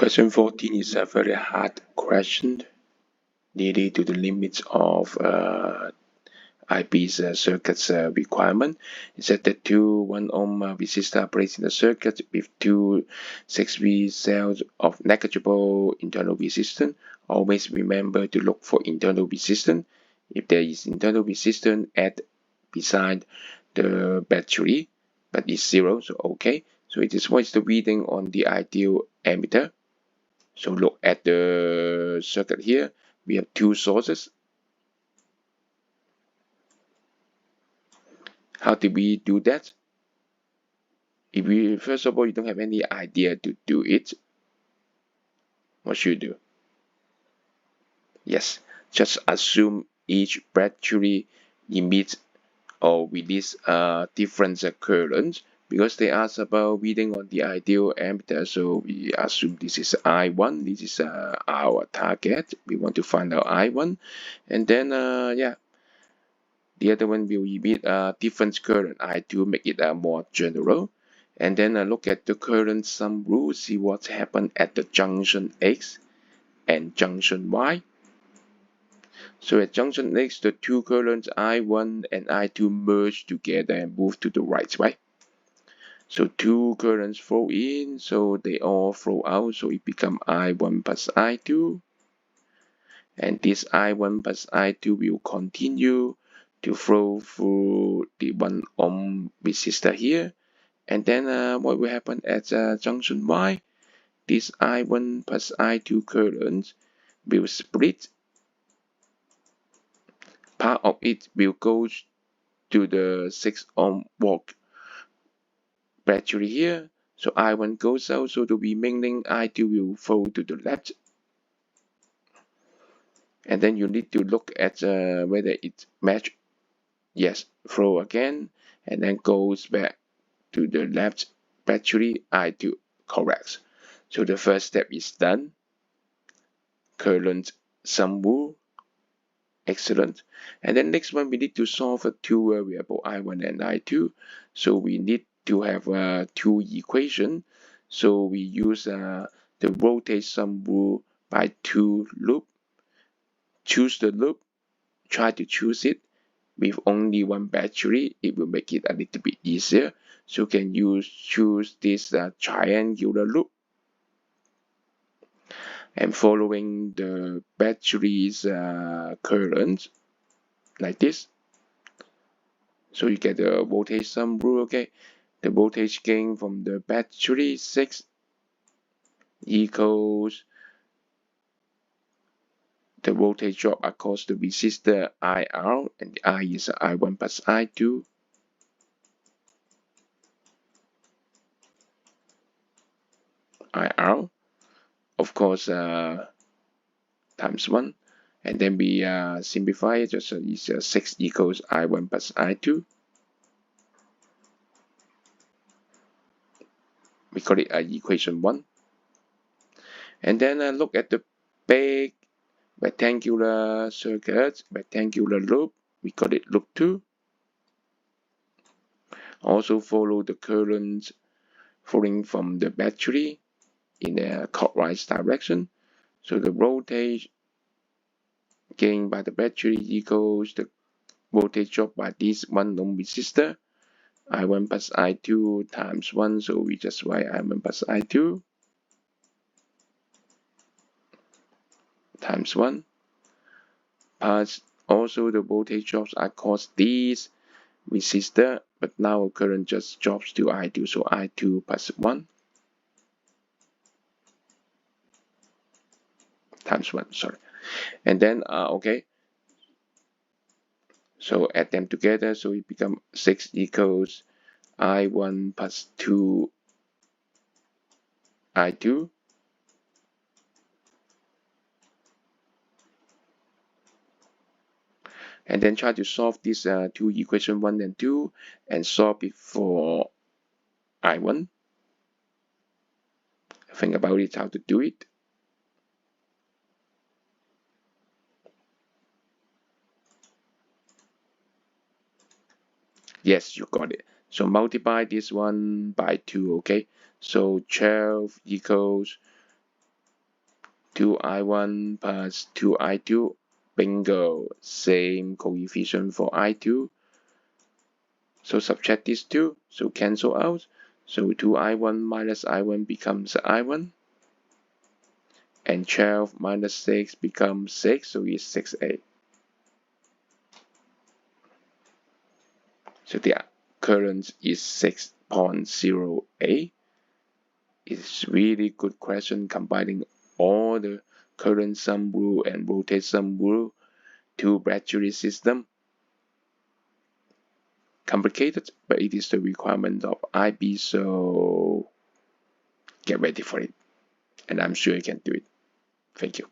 Question 14 is a very hard question, nearly to the limits of IP's circuit's requirement. It said that two 1 ohm resistors are placed in the circuit with two 6V cells of negligible internal resistance. Always remember to look for internal resistance. If there is internal resistance at beside the battery, but it's zero, so okay. So it is what is the reading on the ideal ammeter. So look at the circuit here. We have two sources. How did we do that? If we, first of all, you don't have any idea to do it, what should you do? Yes, just assume each battery emits or release different currents, because they ask about reading on the ideal ammeter. So we assume this is I1, this is our target. We want to find out I1, and then yeah, the other one will emit a different current, I2, make it more general. And then look at the current sum rule, see what happened at the junction X and junction Y. So at junction X, the two currents I1 and I2 merge together and move to the right? So two currents flow in, so they all flow out, so it becomes I1 plus I2. And this I1 plus I2 will continue to flow through the 1 ohm resistor here. And then what will happen at junction Y? This I1 plus I2 current will split. Part of it will go to the 6 ohm volt battery here. So I1 goes out, so the remaining I2 will flow to the left. And then you need to look at whether it match. Yes, flow again, and then goes back to the left battery I2. Correct. So the first step is done. Current sum rule. Excellent. And then next one, we need to solve a two variable I1 and I2. So we need to have two equations. So we use the voltage sum rule by two loop. Choose the loop. Try to choose it with only one battery. It will make it a little bit easier. So you can choose this triangular loop. And following the battery's current like this. So you get the voltage sum rule, okay? The voltage gain from the battery 6 equals the voltage drop across the resistor IR, and the I is I1 plus I2. IR, of course, times 1. And then we simplify it, just is 6 equals I1 plus I2. We call it equation 1. And then look at the big rectangular circuit, rectangular loop. We call it loop 2. Also follow the current flowing from the battery in a clockwise direction. So the voltage gained by the battery equals the voltage drop by this 1 ohm resistor, I1 plus I2 times 1. So we just write I1 plus I2 times 1. Plus also the voltage drops across this resistor, but now current just drops to I2, so I2 plus 1 times 1, sorry. And then, okay, so add them together, so it becomes 6 equals I1 plus 2 I2. And then try to solve this two equation 1 and 2 and solve it for I1. Think about it, how to do it. Yes, you got it. So multiply this one by 2, okay? So 12 equals 2I1 plus 2I2. Bingo. Same coefficient for I2. So subtract these two. So cancel out. So 2I1 minus I1 becomes I1. And 12 minus 6 becomes 6. So it's 6A. So the current is 6.0A. It's really good question combining all the current sum rule and voltage sum rule to battery system. Complicated, but it is the requirement of IB, so get ready for it. And I'm sure you can do it. Thank you.